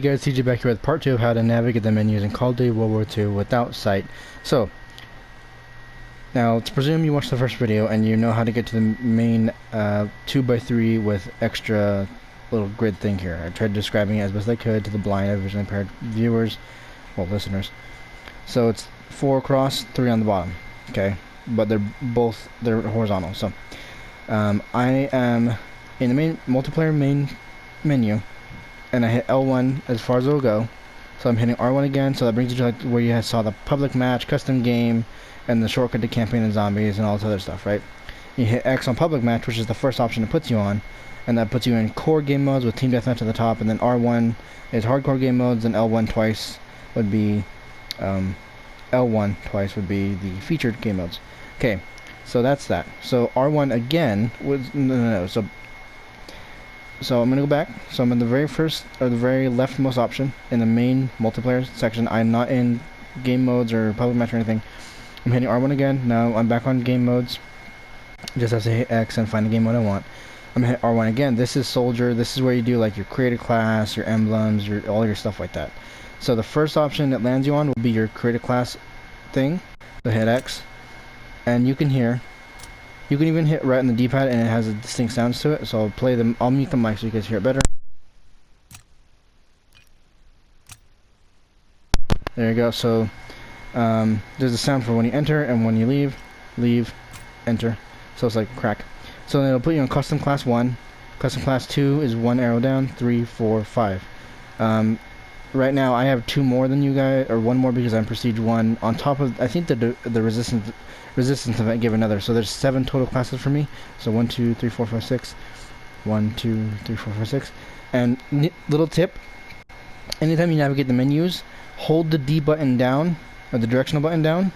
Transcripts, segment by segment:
guys, TJ back here with part 2 of how to navigate the menus in COD World War II without sight. So, now let's presume you watched the first video and you know how to get to the main 2x3 with extra little grid thing here. I tried describing it as best I could to the blind or visually impaired viewers, well, listeners. So it's 4 across, 3 on the bottom, okay? But they're horizontal. So, I am in the main multiplayer main menu, and I hit L1 as far as it'll go. So I'm hitting R1 again, so that brings you to like where you saw the public match, custom game, and the shortcut to campaign and zombies and all this other stuff, right? You hit X on public match, which is the first option it puts you on, and that puts you in core game modes with team deathmatch at the top, and then R1 is hardcore game modes, and L1 twice would be the featured game modes. Okay, so that's that. So R1 again was no. So I'm gonna go back. So I'm in the very first or the very leftmost option in the main multiplayer section. I'm not in game modes or public match or anything. I'm hitting R1 again. Now I'm back on game modes. Just have to hit X and find the game mode I want. I'm gonna hit R1 again. This is soldier. This is where you do like your create a class, your emblems, all your stuff like that. So the first option that lands you on will be your create a class thing. So hit X, and you can hear. You can even hit right on the D-pad and it has a distinct sounds to it, so I'll play them. I'll mute the mic so you guys hear it better. There you go. So there's a sound for when you enter and when you leave, enter. So it's like crack. So then it'll put you on custom class 1. Custom class 2 is 1 arrow down, 3, 4, 5. Right now I have 2 more than you guys, or 1 more because I'm prestige 1 on top of. I think the resistance event gave another, so there's 7 total classes for me. So 1 2 3 4 5 6, 1 2 3 4 5 6. And little tip, anytime you navigate the menus, hold the D button down, or the directional button down,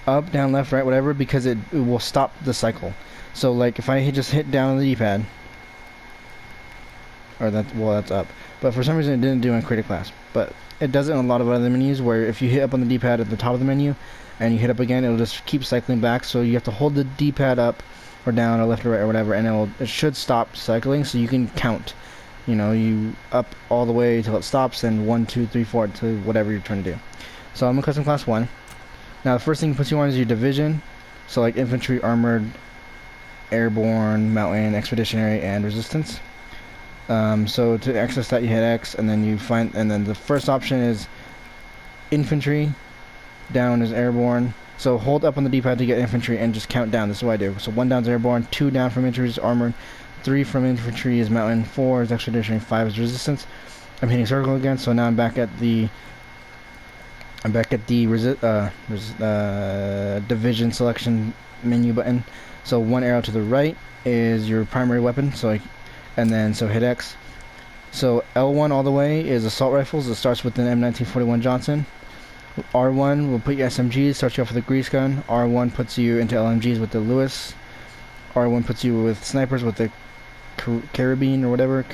up, down, left, right, whatever, because it will stop the cycle. So like if I just hit down on the D-pad, or that's up, but for some reason it didn't do in create a class, but it does it in a lot of other menus where if you hit up on the D-pad at the top of the menu and you hit up again, it'll just keep cycling back. So you have to hold the D-pad up or down or left or right or whatever, and it should stop cycling, so you can count. You know, you up all the way till it stops, and 1 2 3 4 to whatever you're trying to do. So I'm in custom class 1. Now the first thing it puts you on is your division. So like infantry, armored, airborne, mountain, expeditionary, and resistance. So to access that, you hit X, and then then the first option is infantry, down is airborne. So hold up on the D-pad to get infantry and just count down. This is what I do. So 1 down is airborne, 2 down from infantry is armored, 3 from infantry is mountain, 4 is expeditionary, 5 is resistance. I'm hitting circle again, so now I'm back at the division selection menu button. So 1 arrow to the right is your primary weapon. So hit X. So L1 all the way is assault rifles. It starts with an M1941 Johnson. R1 will put you SMGs, starts you off with a grease gun. R1 puts you into LMGs with the Lewis. R1 puts you with snipers with the carabine or whatever.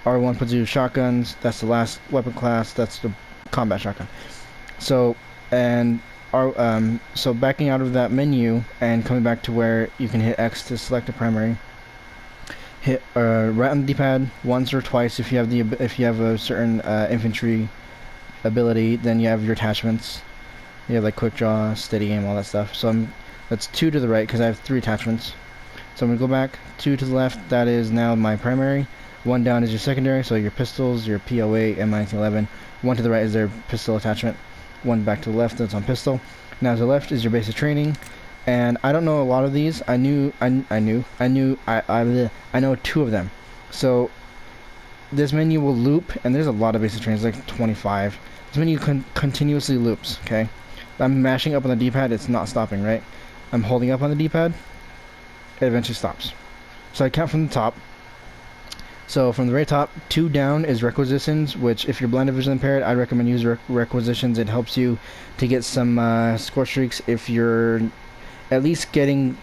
R1 puts you with shotguns. That's the last weapon class. That's the combat shotgun. So so backing out of that menu and coming back to where you can hit X to select a primary. Hit right on the D-pad once or twice if you have a certain infantry ability. Then you have your attachments. You have like quick draw, steady aim, all that stuff. So that's 2 to the right because I have 3 attachments. So I'm gonna go back. 2 to the left. That is now my primary. 1 down is your secondary. So your pistols, your PO8, M1911. 1 to the right is their pistol attachment. 1 back to the left. That's on pistol. Now to the left is your basic training. And I don't know a lot of these. I know 2 of them. So this menu will loop, and there's a lot of basic trainings, like 25. This menu continuously loops. Okay, I'm mashing up on the D-pad. It's not stopping, right? I'm holding up on the D-pad. It eventually stops. So I count from the top. So from the very top, 2 down is requisitions, which if you're blind or visually impaired, I recommend use requisitions. It helps you to get some score streaks. If you're at least getting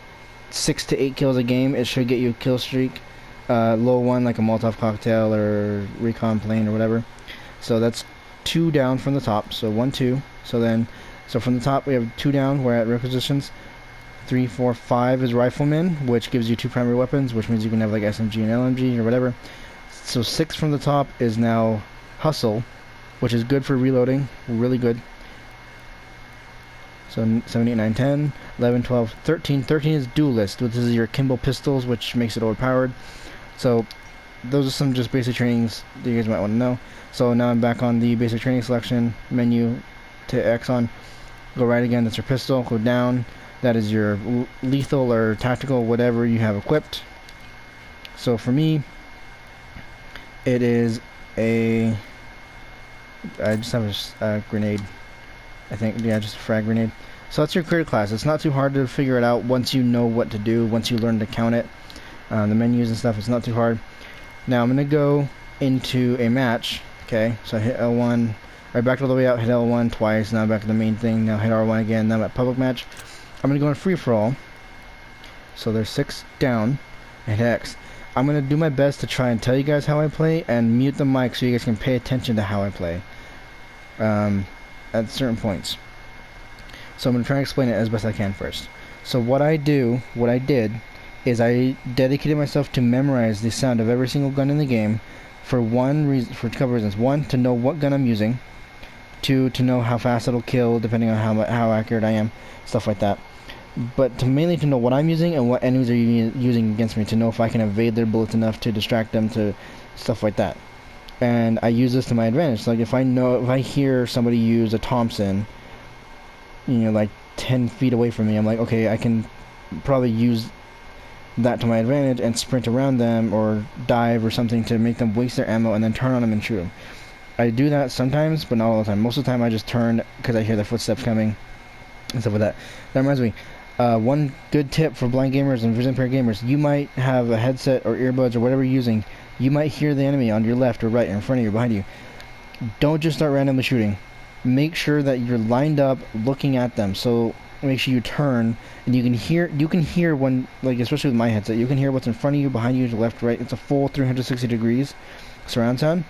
6 to 8 kills a game, it should get you a kill streak. Low one like a Molotov cocktail or recon plane or whatever. So that's 2 down from the top. So 1 2. So from the top we have 2 down. We're at requisitions. 3 4 5 is rifleman, which gives you 2 primary weapons, which means you can have like SMG and LMG or whatever. So 6 from the top is now Hustle, which is good for reloading, really good. So 7, 8, 9, 10, 11, 12, 13. 13 is Duelist, which is your Kimbo pistols, which makes it overpowered. So those are some just basic trainings that you guys might want to know. So now I'm back on the basic training selection menu to X on. Go right again, that's your pistol. Go down, that is your lethal or tactical, whatever you have equipped. So for me, it is I just have a grenade. I think, yeah, just a frag grenade. So that's your career class. It's not too hard to figure it out once you know what to do, once you learn to count it. The menus and stuff, it's not too hard. Now I'm going to go into a match. Okay, so I hit L1, right back all the way out, hit L1 twice, now back to the main thing, now hit R1 again, now I'm at public match. I'm going to go in free-for-all. So there's 6 down, and hit X. I'm going to do my best to try and tell you guys how I play, and mute the mic so you guys can pay attention to how I play. At certain points. So I'm going to try and explain it as best I can first. So what I did, is I dedicated myself to memorize the sound of every single gun in the game for a couple reasons. One, to know what gun I'm using. Two, to know how fast it'll kill depending on how accurate I am, stuff like that. But mainly to know what I'm using and what enemies are using against me, to know if I can evade their bullets enough to distract them, to stuff like that. And I use this to my advantage. So like if I hear somebody use a Thompson, like 10 feet away from me, I'm like, okay, I can probably use that to my advantage and sprint around them or dive or something to make them waste their ammo and then turn on them and shoot them. I do that sometimes, but not all the time. Most of the time I just turn because I hear their footsteps coming and stuff like that. That reminds me, one good tip for blind gamers and vision impaired gamers: you might have a headset or earbuds or whatever you're using. You might hear the enemy on your left or right or in front of you or behind you. Don't just start randomly shooting. Make sure that you're lined up looking at them. So make sure you turn and you can hear when, like, especially with my headset, you can hear what's in front of you, behind you, to left, right. It's a full 360 degrees surround sound.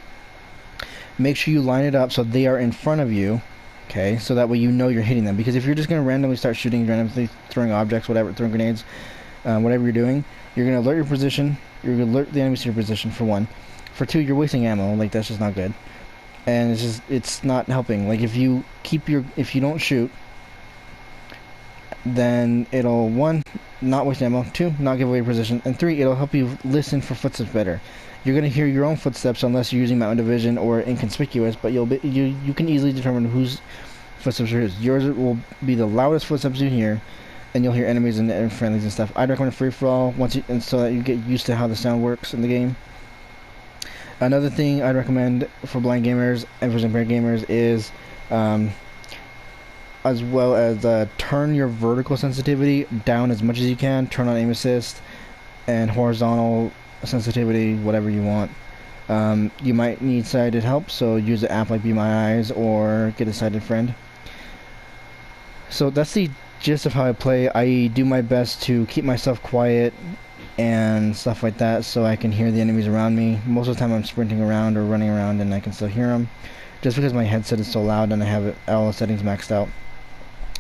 Make sure you line it up so they are in front of you, okay, so that way you know you're hitting them. Because if you're just going to randomly start shooting, randomly throwing objects, whatever, throwing grenades, whatever you're doing, you're going to alert your position, you're going to alert the enemies to your position, for one. For two, you're wasting ammo. Like, that's just not good. And it's not helping. Like, if you don't shoot, then it'll, one, not waste ammo, two, not give away your position, and three, it'll help you listen for footsteps better. You're going to hear your own footsteps unless you're using Mountain Division or Inconspicuous, but you can easily determine whose footsteps are yours. Yours will be the loudest footsteps you hear, and you'll hear enemies and friendlies and stuff. I'd recommend free-for-all so that you get used to how the sound works in the game. Another thing I'd recommend for blind gamers and vision impaired gamers is, as well as turn your vertical sensitivity down as much as you can. Turn on aim assist and horizontal sensitivity, whatever you want. You might need sighted help, so use an app like Be My Eyes or get a sighted friend. So that's the gist of how I play. I do my best to keep myself quiet and stuff like that so I can hear the enemies around me. Most of the time I'm sprinting around or running around and I can still hear them, just because my headset is so loud and I have all the settings maxed out.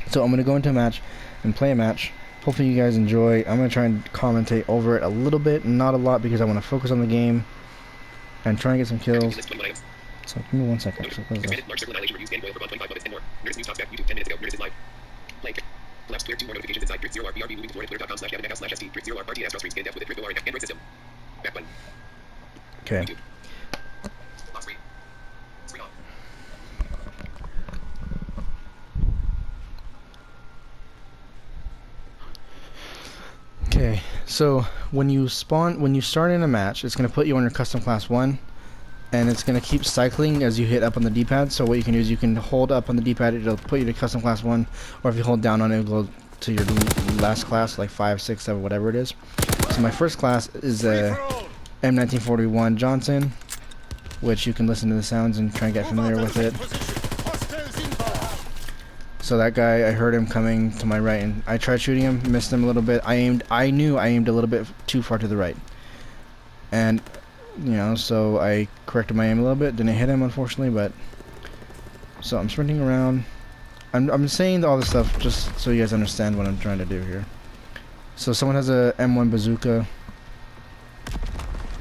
So I'm going to go into a match and play a match. Hopefully you guys enjoy. I'm going to try and commentate over it a little bit, not a lot, because I want to focus on the game and try and get some kills. So give me 1 second. So close this. Okay. Okay, so when you start in a match, it's going to put you on your custom class 1, and it's going to keep cycling as you hit up on the D-pad. So what you can do is you can hold up on the D-pad, it'll put you to custom class 1, or if you hold down on it, it'll go to your last class, like 5, 6, 7, whatever it is. So my first class is a M1941 Johnson, which you can listen to the sounds and try and get familiar with it. So that guy, I heard him coming to my right, and I tried shooting him, missed him a little bit. I knew I aimed a little bit too far to the right, and so I corrected my aim a little bit. Didn't hit him, unfortunately, but so I'm sprinting around. I'm saying all this stuff just so you guys understand what I'm trying to do here. So someone has a M1 bazooka.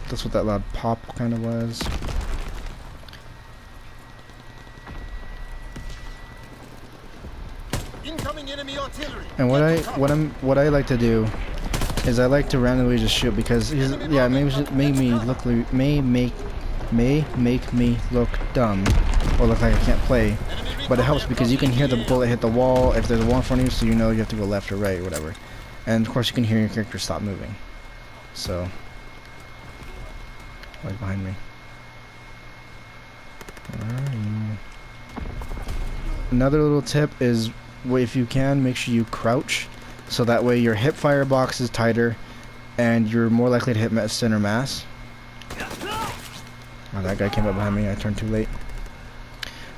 That's what that loud pop kind of was. And what I like to do is I like to randomly just shoot because yeah, may make me look dumb or look like I can't play, but it helps because you can hear the bullet hit the wall if there's a wall in front of you, so you know you have to go left or right or whatever. And of course you can hear your character stop moving. So, right behind me. Where are you? Another little tip is, if you can, make sure you crouch, so that way your hip fire box is tighter, and you're more likely to hit center mass. Oh, that guy came up behind me. I turned too late.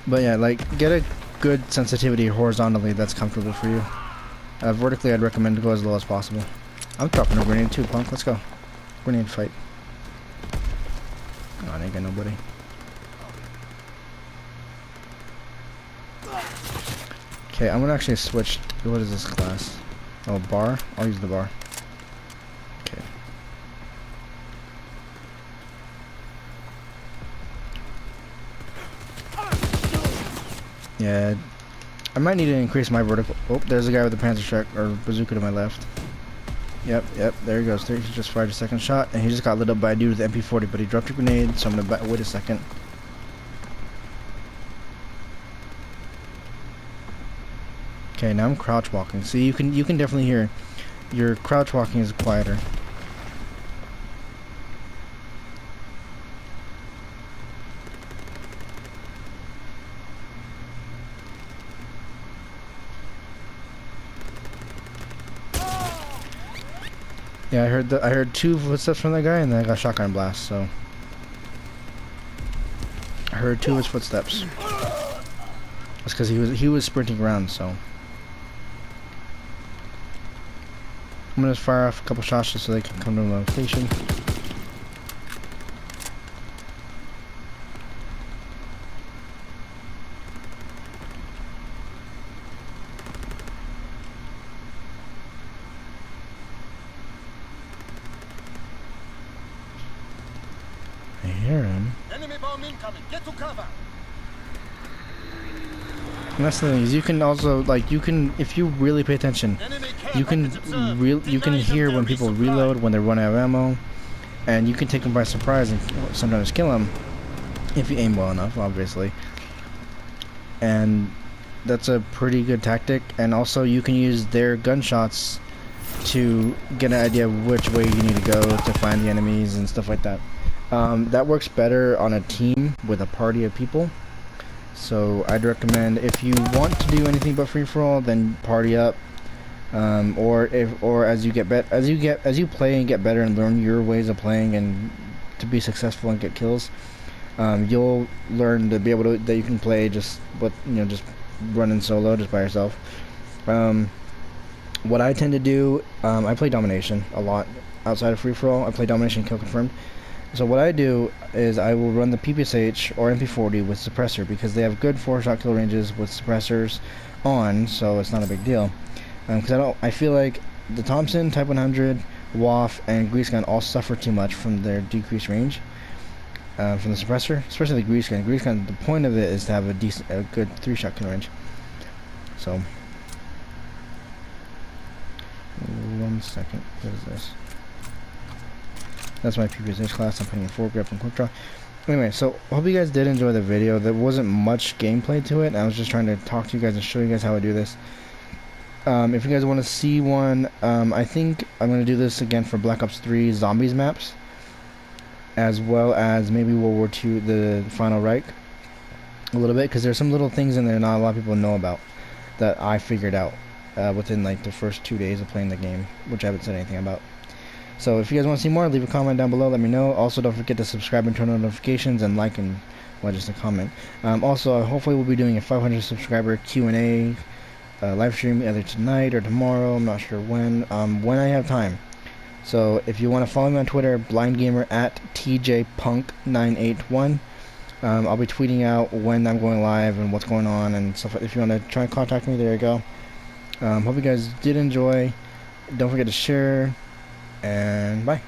But yeah, like, get a good sensitivity horizontally that's comfortable for you. Vertically, I'd recommend to go as low as possible. I'm dropping a grenade too, punk. Let's go. Grenade fight. Oh, I ain't got nobody. Okay, I'm gonna actually switch. What is this class? Oh, bar? I'll use the bar. Okay. Yeah, I might need to increase my vertical. Oh, there's a guy with a Panzer Strike or bazooka to my left. Yep, there he goes. He just fired a second shot, and he just got lit up by a dude with the MP40, but he dropped a grenade, so I'm gonna wait a second. Okay, now I'm crouch walking. See, you can definitely hear your crouch walking is quieter. Yeah, I heard two footsteps from that guy, and then I got shotgun blast. So I heard two of his footsteps. That's because he was sprinting around. So I'm gonna fire off a couple shots just so they can come to the location. I hear him. Enemy bomb incoming. Get to cover. And that's the thing is, you can also if you really pay attention, you can hear when people reload, when they run out of ammo, and you can take them by surprise and sometimes kill them if you aim well enough, obviously. And that's a pretty good tactic. And also, you can use their gunshots to get an idea of which way you need to go to find the enemies and stuff like that. That works better on a team with a party of people. So I'd recommend, if you want to do anything but free for all, then party up. Or as you play and get better and learn your ways of playing and to be successful and get kills, you'll learn to be able to that you can play just running solo just by yourself. What I tend to do, I play domination a lot outside of free for all. I play domination kill confirmed. So what I do is I will run the PPSH or MP40 with suppressor because they have good 4-shot kill ranges with suppressors on, so it's not a big deal. Because I feel like the Thompson, Type 100, WAF, and Grease Gun all suffer too much from their decreased range from the suppressor, especially the Grease Gun. Grease Gun, the point of it is to have a good 3-shot kill range. So, 1 second. What is this? That's my PPSH class. I'm putting in foregrip and quick draw. Anyway, so hope you guys did enjoy the video. There wasn't much gameplay to it. I was just trying to talk to you guys and show you guys how I do this. If you guys want to see one, I think I'm going to do this again for Black Ops 3 Zombies maps, as well as maybe World War II, the Final Reich, a little bit, because there's some little things in there not a lot of people know about that I figured out within like the first 2 days of playing the game, which I haven't said anything about. So if you guys want to see more, leave a comment down below, let me know. Also, don't forget to subscribe and turn on notifications and like and, well, just a comment. Also, hopefully we'll be doing a 500 subscriber Q&A live stream either tonight or tomorrow. I'm not sure when I have time. So if you want to follow me on Twitter, blindgamer at tjpunk981. I'll be tweeting out when I'm going live and what's going on and stuff. If you want to try and contact me, there you go. Hope you guys did enjoy. Don't forget to share. And bye.